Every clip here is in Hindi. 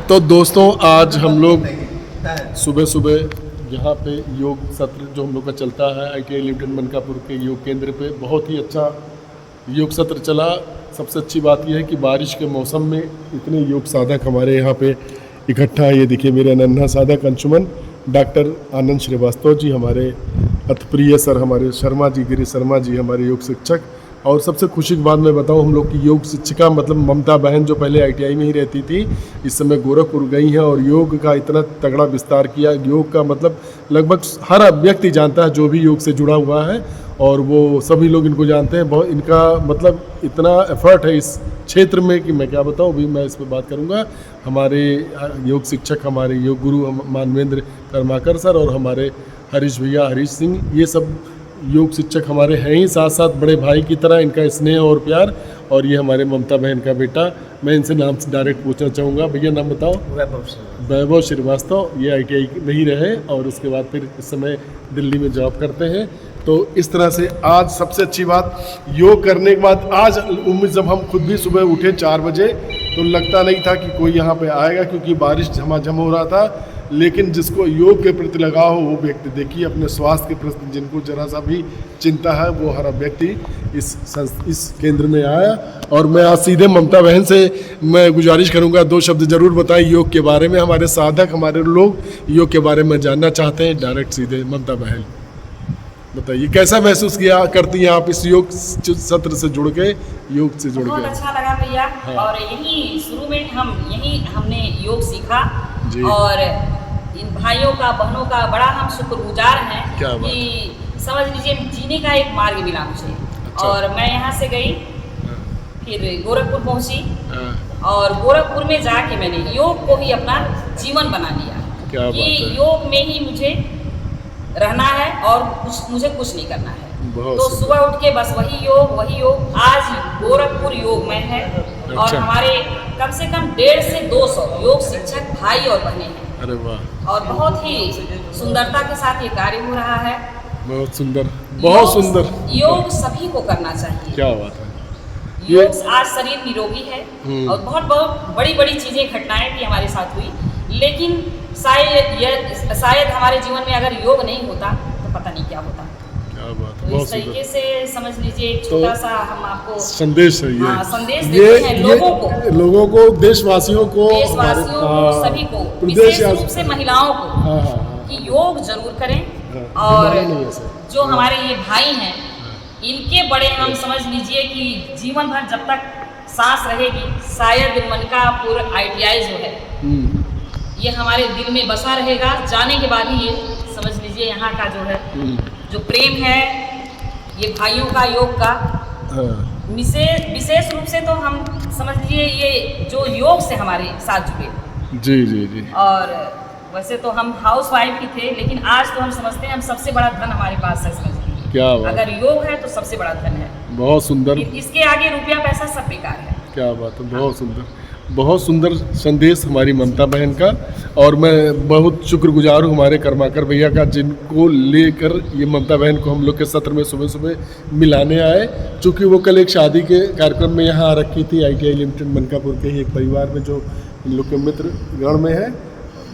तो दोस्तों आज हम लोग सुबह सुबह यहाँ पे योग सत्र जो हम लोग का चलता है ITI लिमिटेड मनकापुर के योग केंद्र पे बहुत ही अच्छा योग सत्र चला। सबसे अच्छी बात यह है कि बारिश के मौसम में इतने योग साधक हमारे यहाँ पे इकट्ठा है। ये देखिए मेरे नन्हा साधक अंशुमन डॉक्टर आनंद श्रीवास्तव जी, हमारे अति प्रिय सर हमारे शर्मा जी, गिरीश शर्मा जी हमारे योग शिक्षक। और सबसे खुशी की बात मैं बताऊं, हम लोग की योग शिक्षिका मतलब ममता बहन जो पहले ITI में ही रहती थी, इस समय गोरखपुर गई हैं और योग का इतना तगड़ा विस्तार किया। योग का मतलब लगभग हर व्यक्ति जानता है जो भी योग से जुड़ा हुआ है, और वो सभी लोग इनको जानते हैं। बहुत इनका मतलब इतना एफर्ट है इस क्षेत्र में कि मैं क्या बताऊं, अभी मैं इस पर बात करूंगा। हमारे योग शिक्षक, हमारे योग गुरु मानवेंद्र कर्माकर सर और हमारे हरीश भैया, हरीश सिंह, ये सब योग शिक्षक हमारे हैं ही, साथ साथ बड़े भाई की तरह इनका स्नेह और प्यार। और ये हमारे ममता बहन का बेटा, मैं इनसे नाम से डायरेक्ट पूछना चाहूँगा। भैया नाम बताओ। वैभव श्रीवास्तव। ये ITI में ही रहे और उसके बाद फिर इस समय दिल्ली में जॉब करते हैं। तो इस तरह से आज सबसे अच्छी बात, योग करने के बाद आज उम्मीद, जब हम खुद भी सुबह उठे 4 बजे तो लगता नहीं था कि कोई यहाँ पे आएगा, क्योंकि बारिश झमाझम हो रहा था। लेकिन जिसको योग के प्रति लगाव हो वो व्यक्ति, देखिए अपने स्वास्थ्य के प्रति जिनको जरा सा भी चिंता है, वो हर व्यक्ति इस केंद्र में आया। और मैं आज सीधे ममता बहन से मैं गुजारिश करूंगा 2 शब्द जरूर बताएं योग के बारे में। हमारे साधक, हमारे लोग योग के बारे में जानना चाहते हैं। डायरेक्ट सीधे ममता बहन बताइए, कैसा महसूस किया करती हैं आप इस योग सत्र से जुड़ के, योग से जुड़ के? बहुत अच्छा लगा भैया। हाँ। और यही शुरू में हमने योग सीखा और इन भाइयों का, बहनों का बड़ा हम शुक्रगुजार हैं कि समझ लीजिए जीने का एक मार्ग मिला मुझे। अच्छा। और मैं यहाँ से गई, फिर गोरखपुर पहुँची और गोरखपुर में जाके मैंने योग को ही अपना जीवन बना लिया कि योग में ही मुझे रहना है और मुझे कुछ नहीं करना है। तो सुबह उठ के बस वही योग। आज गोरखपुर योग में है। अच्छा। और हमारे कम से कम 150 से 200 योग शिक्षक भाई और बहनें हैं। अरे वाह। और बहुत ही सुंदरता के साथ ये कार्य हो रहा है। बहुत सुंदर, बहुत सुंदर। योग सभी को करना चाहिए। क्या बात है। योग आज शरीर निरोगी है और बहुत बड़ी बड़ी चीजें, घटनाएं भी हमारे साथ हुई, लेकिन शायद हमारे जीवन में अगर योग नहीं होता तो पता नहीं क्या होता। क्या बात है। तो इस तरीके से समझ लीजिए एक छोटा सा हम आपको संदेश है ये। संदेश देते हैं लोगों को, देशवासियों को, सभी को, विशेष रूप से महिलाओं को कि योग जरूर करें। और जो हमारे ये भाई हैं, इनके बड़े हम समझ लीजिए कि जीवन भर जब तक सांस रहेगी, शायद मनकापुर ITI जो है ये हमारे दिल में बसा रहेगा। जाने के बाद ही ये समझ लीजिए यहाँ का जो है जो प्रेम है ये भाइयों का, योग का विशेष रूप से, तो हम समझ लीजिए ये जो योग से हमारे साथ जुड़े। जी। और वैसे तो हम हाउसवाइफ ही थे, लेकिन आज तो हम समझते हैं हम सबसे बड़ा धन हमारे पास है। समझ लीजिए क्या अगर योग है तो सबसे बड़ा धन है। बहुत सुंदर। इसके आगे रुपया पैसा सब बेकार है। क्या बात है। बहुत सुंदर, बहुत सुंदर संदेश हमारी ममता बहन का। और मैं बहुत शुक्रगुजार हूँ हमारे कर्माकर भैया का, जिनको लेकर ये ममता बहन को हम लोग के सत्र में सुबह सुबह मिलाने आए। चूँकि वो कल एक शादी के कार्यक्रम में यहाँ आ रखी थी ITI लिमिटेड मनकापुर के ही एक परिवार में जो इन लोग के मित्र गण में है,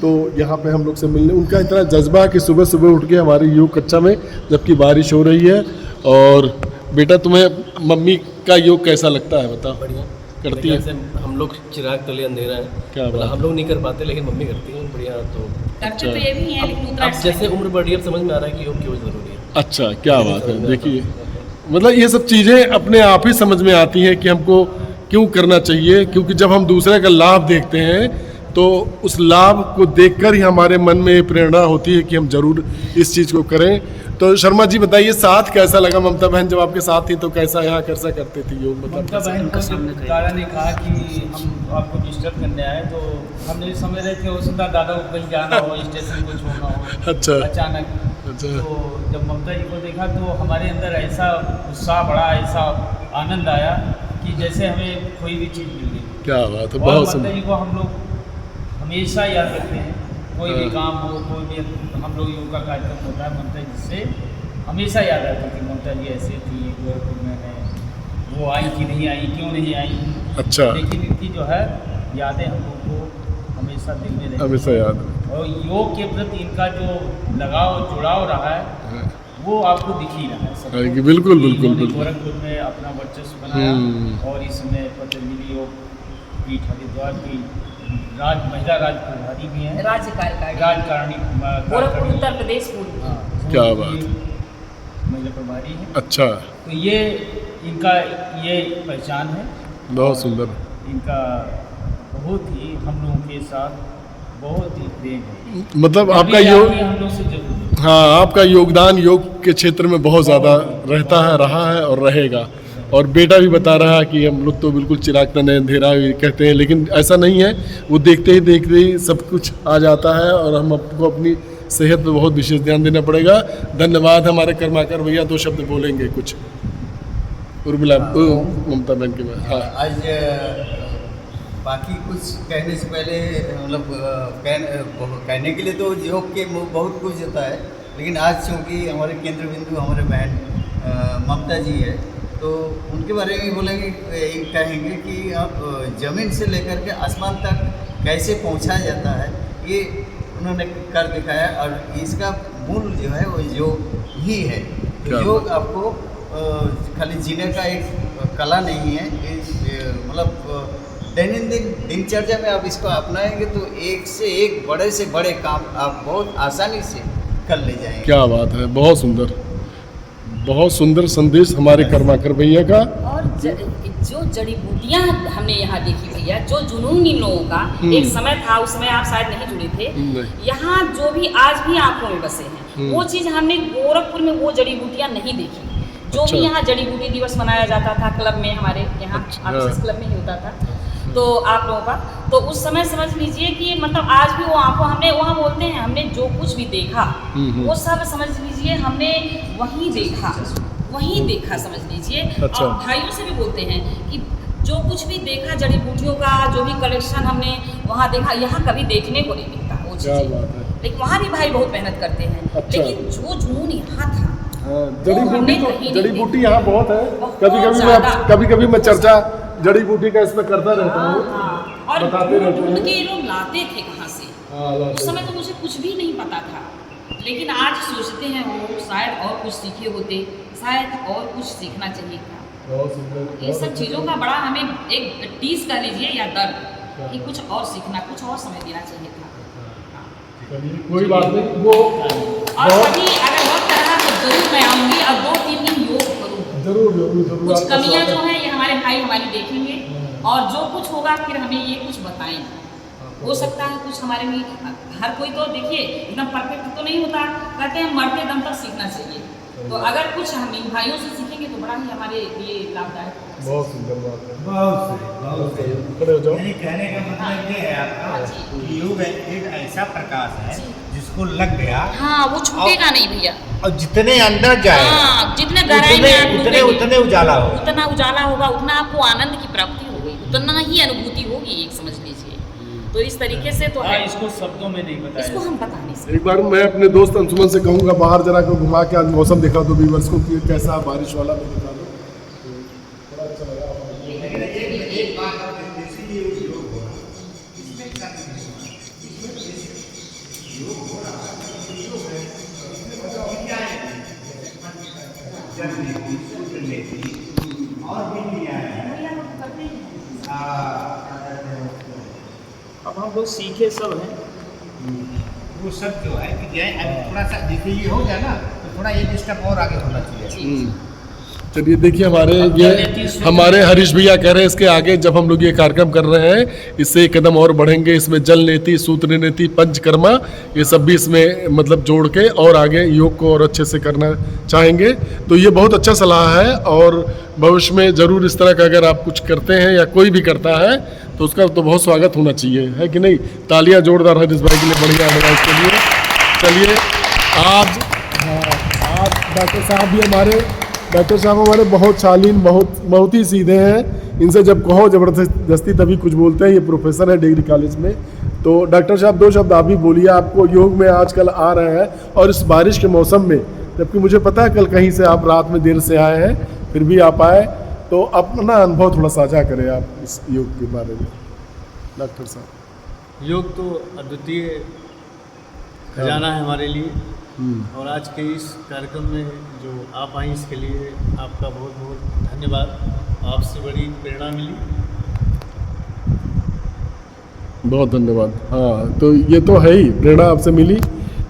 तो यहाँ पे हम लोग से मिलने उनका इतना जज्बा कि सुबह सुबह उठ के हमारी योग कक्षा में, जबकि बारिश हो रही है। और बेटा तुम्हें मम्मी का योग कैसा लगता है बताओ? बढ़िया करती है। हम लोग चिराग तले अंधेरा है, क्या बात। हम लोग नहीं कर पाते लेकिन मम्मी करती है। बढ़िया। तो करते तो ये भी है, लेकिन अब जैसे उम्र बढ़ी है समझ में आ रहा है कि योग क्यों जरूरी है। अच्छा, क्या बात है। देखिए मतलब ये सब चीज़ें अपने आप ही समझ में आती हैं कि हमको क्यों करना चाहिए, क्योंकि जब हम दूसरे का लाभ देखते हैं तो उस लाभ को देखकर ही हमारे मन में प्रेरणा होती है कि हम जरूर इस चीज़ को करें। तो शर्मा जी बताइए, साथ कैसा लगा? ममता बहन जब आपके साथ थी तो कैसा यहाँ कैसा करते थे योग? मतलब ममता बहन को दादा ने कहा कि हम आपको डिस्टर्ब करने आए, तो हमने समझ रहे थे हो सकता दादा को कहीं जाना हो, स्टेशन को छोड़ना हो। अच्छा। अचानक। अच्छा। तो जब ममता जी को देखा तो हमारे अंदर ऐसा उत्साह बढ़ा, ऐसा आनंद आया कि जैसे हमें कोई भी चीज़ मिल गई। क्या बात है। बहुत ममता जी को हम लोग हमेशा याद रखते हैं। कोई भी काम हो, कोई भी हम लोग योग का कार्यक्रम होता है, ममता जी से हमेशा याद आता है कि ममता जी ऐसे थी गोरखपुर में है, वो आई कि नहीं आई, क्यों नहीं आई। अच्छा। लेकिन इनकी जो है यादें हम लोग को हमेशा हमेशा दिल में रहेंगे। हमेशा याद है। और योग के प्रति इनका जो लगाव जुड़ाव रहा है हाँ। वो आपको दिख ही रहा है सबको। हाँ, कि बिल्कुल, कि बिल्कुल, इन्होंने बिल्कुल। गोरखपुर में अपना वर्चस्व बनाया और इसमें पतंजलि योग पीठ हरिद्वार की महिला राज प्रभारी भी हैं, राज्य कार्यकारिणी राजकारिणी गोरखपुर उत्तर प्रदेश पूर्व। हाँ, क्या वो बात भी है। महिला प्रभारी हैं। अच्छा, तो ये इनका ये पहचान है। बहुत और सुंदर। इनका बहुत ही हम लोगों के साथ बहुत ही प्रेम है। मतलब आपका कभी योग, आइए हम लोग से जरूर। हाँ, आपका योगदान योग के क्षेत्र में बहुत ज़्यादा रहता है, रहा है और रहेगा। और बेटा भी बता रहा है कि हम लोग तो बिल्कुल चिराग तने अंधेरा कहते हैं, लेकिन ऐसा नहीं है। वो देखते ही सब कुछ आ जाता है और हम आपको अपनी सेहत पे बहुत विशेष ध्यान देना पड़ेगा। धन्यवाद। हमारे कर्माकर भैया 2 शब्द बोलेंगे कुछ, उर्मिला ममता बहन के बाद। हाँ, आज बाकी कुछ कहने से पहले मतलब कहने के लिए तो योग के बहुत कुछ होता है, लेकिन आज चूँकि हमारे केंद्र बिंदु हमारे बहन ममता जी है, तो उनके बारे में बोलेंगे, कहेंगे कि आप ज़मीन से लेकर के आसमान तक कैसे पहुंचाया जाता है, ये उन्होंने कर दिखाया। और इसका मूल जो है वो योग ही है। तो योग आपको खाली जीने का एक कला नहीं है, मतलब दैनंदिन दिनचर्या में आप इसको अपनाएंगे तो एक से एक बड़े से बड़े काम आप बहुत आसानी से कर ले जाएंगे। क्या बात है, बहुत सुंदर, बहुत सुंदर संदेश हमारे कर्माकर भैया का। और जो जड़ी बूटियां हमने यहाँ देखी भैया, जो जुनून इन लोगों का एक समय था, उस समय आप शायद नहीं जुड़े थे, यहाँ जो भी आज भी आंखों में बसे हैं, वो चीज़ हमने गोरखपुर में वो जड़ी बूटियां नहीं देखी। जो भी यहाँ जड़ी बूटी दिवस मनाया जाता था क्लब में, हमारे यहाँ आरएसएस क्लब में ही होता था, तो आप लोगों का, तो उस समय समझ लीजिए कि मतलब आज भी वो आंखों, हमने वहाँ बोलते हैं हमने जो कुछ भी देखा वो सब समझ लीजिए हमने वहीं देखा समझ लीजिए। अच्छा। और भाइयों से भी बोलते हैं कि जो कुछ भी देखा जड़ी बूटियों का, जो भी कलेक्शन हमने वहाँ देखा, यहाँ कभी देखने को नहीं मिलता वो चीज़ें। लेकिन वहाँ भी भाई बहुत मेहनत करते हैं। अच्छा। लेकिन जो जुनून यहाँ था, जड़ी बूटी यहाँ बहुत है। कभी कभी मैं चर्चा जड़ी बूटी का इसमें करता रहता हूँ। और बताते रहते हैं। उनके लोग लाते थे कहाँ से, उस समय तो मुझे कुछ भी नहीं पता था, लेकिन आज सोचते हैं वो शायद और कुछ सीखे होते, शायद और कुछ सीखना चाहिए था। ये सब चीज़ों का बड़ा हमें एक टीस कह लीजिए या दर्द कि कुछ और सीखना, कुछ और समय देना चाहिए था। कोई बात नहीं, वो और कभी अगर वक्त रहा तो जरूर मैं आऊँगी और 2-3 दिन योग करूँगी। जरूर। कुछ कमियां जो हैं ये हमारे भाई हमारी देखेंगे और जो कुछ होगा फिर हमें ये कुछ बताएंगे। हो सकता है कुछ हमारे लिए, हर कोई तो देखिए एकदम परफेक्ट तो नहीं होता, कहते हैं मरते दम तक सीखना चाहिए। तो अगर कुछ हम इन भाइयों से सीखेंगे तो बड़ा ही हमारे लिए लाभदायक होगा। बहुत सुंदर बात है। बहुत सही। खड़े हो जाओ। यानी कहने का मतलब ये है आपका कि योग एक ऐसा प्रकाश है जिसको लग गया, हाँ, वो छूटेगा नहीं भैया। और जितने अंदर जाए हाँ, जितने गहराई में आप उतने उजाला हो, उतना उजाला होगा, उतना आपको आनंद की प्राप्ति होगी, उतना ही अनुभूति होगी, एक समझ लीजिए। तो इस तरीके से तो है, इसको शब्दों में नहीं बताया। इसको हम बता नहीं सकते। एक बार मैं अपने दोस्त अंशुमन से कहूँगा बाहर जरा को घुमा के आज मौसम दिखा दो व्यूअर्स को कि कैसा बारिश वाला भी दिखा दो, तो बड़ा अच्छा लगा। एक बात इसीलिए योग हो रहा है, इसमें क्या योग हो रहा है, योग है, इसमें क्या है, जब लेती, सूत्र लेती और भी लिया है। अब हम लोग सीखे सब हैं। वो सब जो है कि थोड़ा सा जैसे ये हो गया ना, तो थोड़ा एक स्टेप और आगे होना चाहिए। चलिए देखिए, हमारे हरीश भैया कह रहे हैं इसके आगे जब हम लोग ये कार्यक्रम कर रहे हैं इससे एक कदम और बढ़ेंगे। इसमें जल नीति, सूत्र नीति, पंचकर्मा, ये सब भी इसमें मतलब जोड़ के और आगे योग को और अच्छे से करना चाहेंगे। तो ये बहुत अच्छा सलाह है और भविष्य में ज़रूर इस तरह का अगर आप कुछ करते हैं या कोई भी करता है तो उसका तो बहुत स्वागत होना चाहिए, है कि नहीं। तालियां जोरदार हरीश भाई के लिए, बढ़िया एडवाइस के लिए। चलिए आज डॉक्टर साहब हमारे बहुत शालीन, बहुत ही सीधे हैं। इनसे जब कहो ज़बरदस्ती तभी कुछ बोलते हैं। ये प्रोफेसर है डिग्री कॉलेज में। तो डॉक्टर साहब 2 शब्द आप भी बोलिए। आपको योग में आजकल आ रहे हैं और इस बारिश के मौसम में, जबकि मुझे पता है कल कहीं से आप रात में देर से आए हैं फिर भी आप आए, तो अपना अनुभव थोड़ा साझा करें आप इस योग के बारे में डॉक्टर साहब। योग तो अद्वितीय खजाना है हमारे लिए, और आज के इस कार्यक्रम में जो आप आई इसके लिए आपका बहुत बहुत धन्यवाद। आपसे बड़ी प्रेरणा मिली। बहुत धन्यवाद। हाँ, तो ये तो है ही, प्रेरणा आपसे मिली।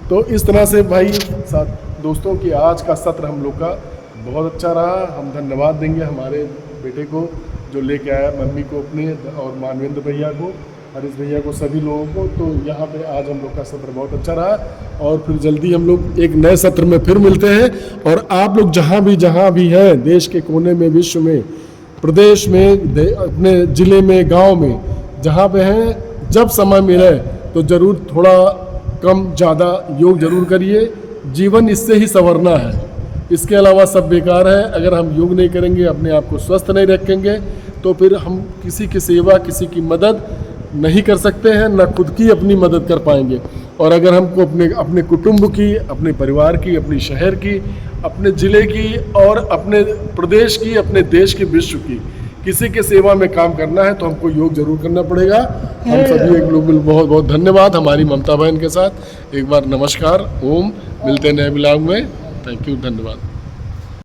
तो इस तरह से भाई साथ दोस्तों की आज का सत्र हम लोग का बहुत अच्छा रहा। हम धन्यवाद देंगे हमारे बेटे को जो लेके आया, मम्मी को अपने, और मानवेंद्र भैया को, हरीश भैया को, सभी लोगों को। तो यहाँ पे आज हम लोग का सत्र बहुत अच्छा रहा, और फिर जल्दी हम लोग एक नए सत्र में फिर मिलते हैं। और आप लोग जहाँ भी हैं, देश के कोने में, विश्व में, प्रदेश में, अपने ज़िले में, गांव में, जहाँ पे हैं, जब समय मिले तो ज़रूर थोड़ा कम ज़्यादा योग जरूर करिए। जीवन इससे ही संवरना है, इसके अलावा सब बेकार है। अगर हम योग नहीं करेंगे, अपने आप को स्वस्थ नहीं रखेंगे, तो फिर हम किसी की सेवा, किसी की मदद नहीं कर सकते हैं, ना खुद की अपनी मदद कर पाएंगे। और अगर हमको अपने कुटुंब की, अपने परिवार की, अपने शहर की, अपने ज़िले की, और अपने प्रदेश की, अपने देश की, विश्व की किसी के सेवा में काम करना है, तो हमको योग जरूर करना पड़ेगा। हम सभी एक लोग बहुत बहुत धन्यवाद हमारी ममता बहन के साथ। एक बार नमस्कार, ओम, मिलते हैं नए ब्लॉग में। थैंक यू, धन्यवाद।